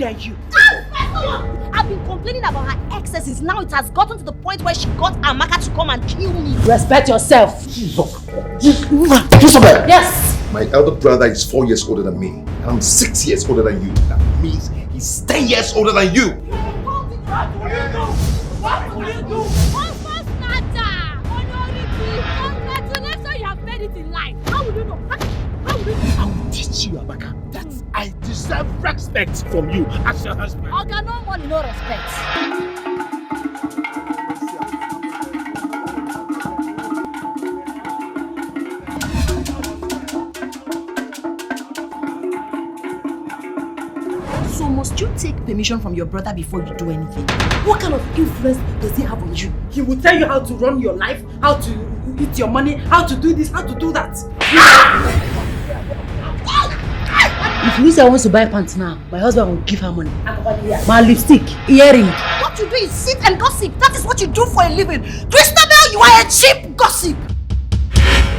dare you? I've been complaining about her excesses. Now it has gotten to the point where she got Amaka to come and kill me. Respect yourself. Joseph! Yes! My elder brother is 4 years older than me. And I'm 6 years older than you. That means he's 10 years older than you. What will you do? Congratulations, you have made it in life. How will you know? How will you know? I will teach you, Amaka, that I deserve respect from you as your husband. Okay, no money, no respect. So must you take permission from your brother before you do anything? What kind of influence does he have on you? He will tell you how to run your life, how to eat your money, how to do this, how to do that. If Lisa wants to buy pants now, my husband will give her money. My lipstick, earring. What you do is sit and gossip. That is what you do for a living. Christabel, you are a cheap gossip.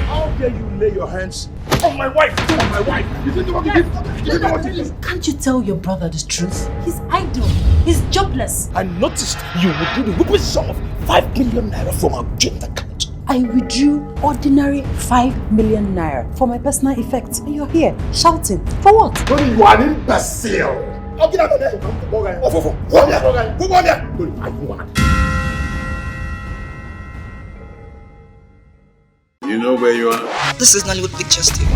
How dare you lay your hands on my wife? On my wife! You didn't know what you did! You didn't know what you did! Can't you tell your brother the truth? He's idle. He's jobless. I noticed you withdrew the whooping sum of 5 million naira from our joint account. I withdrew ordinary 5 million naira for my personal effects. And you're here shouting. For what? Tony, you are an imbecile! I'll get out of there! Go on there! Tony, are you mad? You know where you are? This is Nollywood Pictures TV.